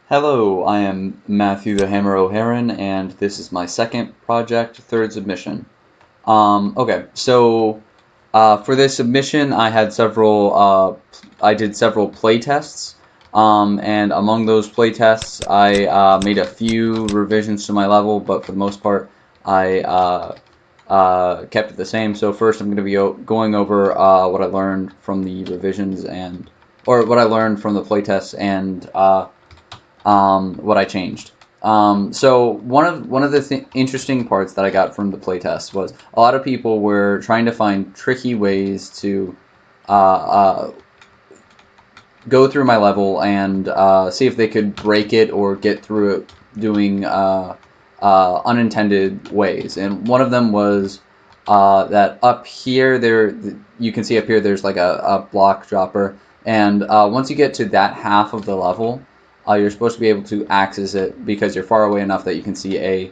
Hello, I am Matthew the Hammer O'Herren, and this is my second project, third submission. For this submission, I did several play tests, and among those play tests, I made a few revisions to my level, but for the most part, I kept it the same. So first, I'm going to be going over what I learned from the revisions or what I learned from the play tests and what I changed. So one of the interesting parts that I got from the playtest was a lot of people were trying to find tricky ways to uh, uh, go through my level and see if they could break it or get through it doing unintended ways. And one of them was that up here, you can see up here there's like a block dropper, and once you get to that half of the level, you're supposed to be able to access it because you're far away enough that you can see a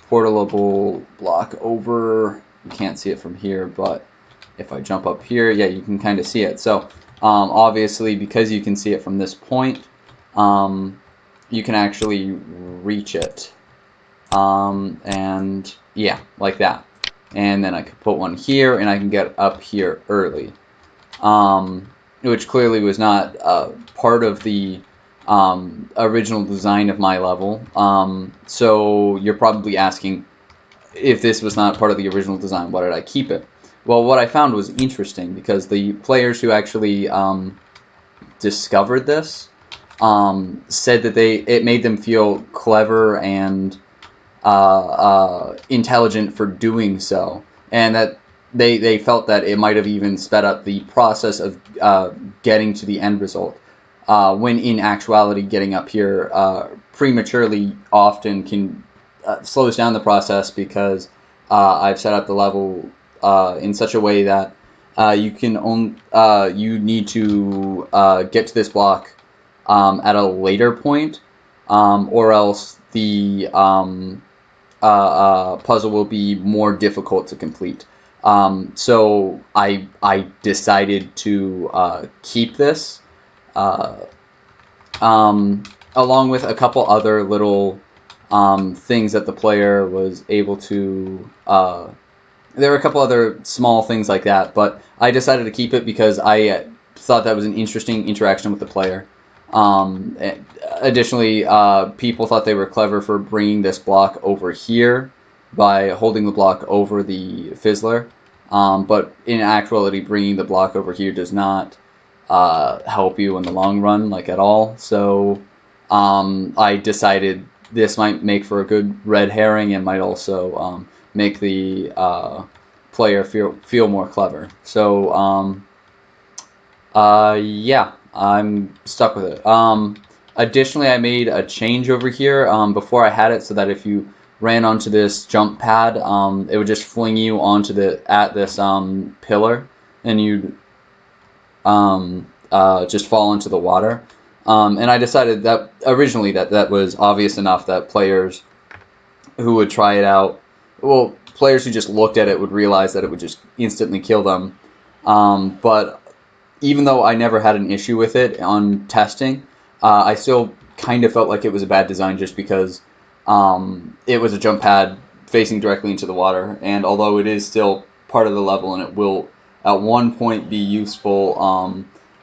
portable block over. You can't see it from here, but if I jump up here, yeah, you can kind of see it. So obviously, because you can see it from this point, you can actually reach it. And yeah, like that. And then I could put one here, and I can get up here early. Which clearly was not part of the original design of my level. So you're probably asking, if this was not part of the original design, why did I keep it? Well, what I found was interesting because the players who actually discovered this said that it made them feel clever and intelligent for doing so, and that they felt that it might have even sped up the process of getting to the end result. When in actuality, getting up here prematurely often can slows down the process because I've set up the level in such a way that you need to get to this block at a later point, or else the puzzle will be more difficult to complete. So I decided to keep this, uh, along with a couple other little things that the player was able to. There were a couple other small things like that, but I decided to keep it because I thought that was an interesting interaction with the player. Um, Additionally, people thought they were clever for bringing this block over here by holding the block over the fizzler. But in actuality, bringing the block over here does not help you in the long run, like at all. So I decided this might make for a good red herring and might also make the player feel more clever. So yeah, I'm stuck with it. Additionally, I made a change over here before I had it so that if you ran onto this jump pad, it would just fling you onto this pillar, and you'd just fall into the water. And I decided that originally that was obvious enough that players who would try it out, well, players who just looked at it would realize that it would just instantly kill them. But even though I never had an issue with it on testing, I still kind of felt like it was a bad design just because it was a jump pad facing directly into the water. And although it is still part of the level and it will at one point be useful,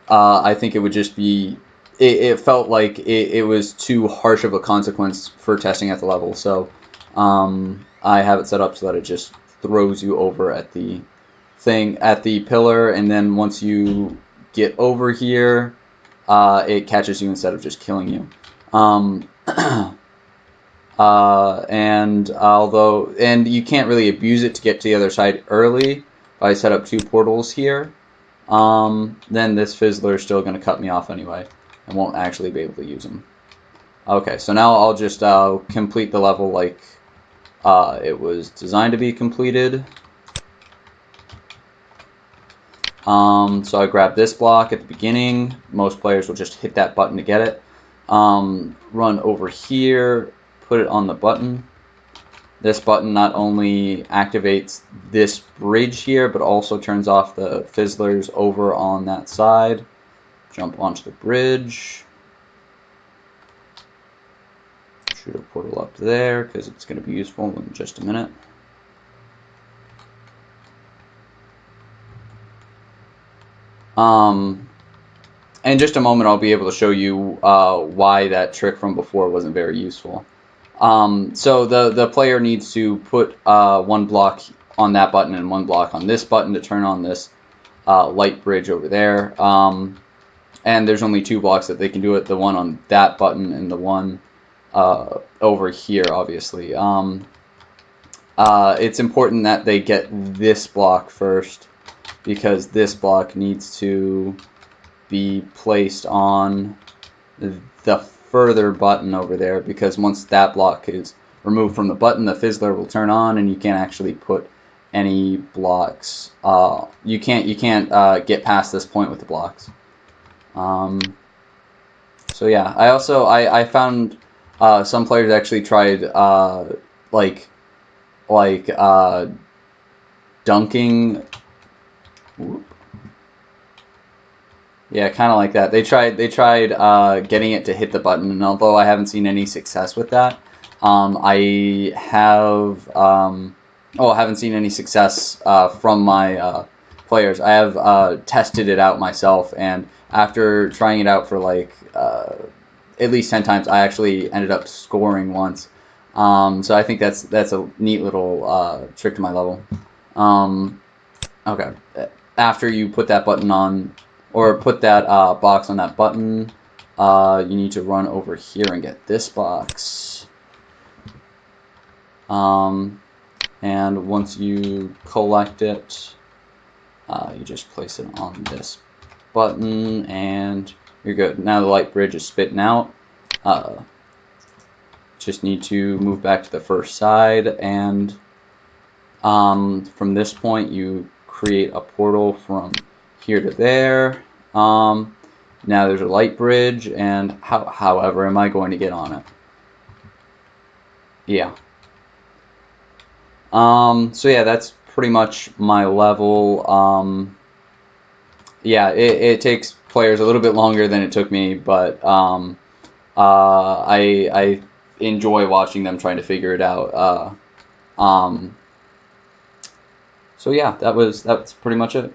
I think it would just be. It felt like it was too harsh of a consequence for testing at the level. So I have it set up so that it just throws you over at the pillar, and then once you get over here, it catches you instead of just killing you. And you can't really abuse it to get to the other side early. I set up 2 portals here. Then this fizzler is still going to cut me off anyway. I won't actually be able to use them. Okay, so now I'll just complete the level like it was designed to be completed. So I grab this block at the beginning. Most players will just hit that button to get it. Run over here, put it on the button. This button not only activates this bridge here, but also turns off the fizzlers over on that side. Jump onto the bridge. shoot a portal up there because it's going to be useful in just a minute. In just a moment, I'll be able to show you why that trick from before wasn't very useful. So the player needs to put one block on that button and one block on this button to turn on this light bridge over there. And there's only 2 blocks that they can do it, the one on that button and the one over here, obviously. It's important that they get this block first, because this block needs to be placed on the further button over there, because once that block is removed from the button, the fizzler will turn on and you can't actually put any blocks. You can't get past this point with the blocks. So yeah, I found some players actually tried dunking. Whoop. Yeah, kind of like that. They tried getting it to hit the button, and although I haven't seen any success with that, I haven't seen any success from my players. I have tested it out myself, and after trying it out for like at least 10 times, I actually ended up scoring once. So I think that's a neat little trick to my level. Okay, after you put that button on, or put that box on that button, you need to run over here and get this box. And once you collect it, you just place it on this button and you're good. Now the light bridge is spitting out. Just need to move back to the first side, and from this point you create a portal from here to there. Now there's a light bridge, and however am I going to get on it? Yeah. So yeah, that's pretty much my level. Yeah, it takes players a little bit longer than it took me, but I enjoy watching them trying to figure it out. So yeah, that's pretty much it.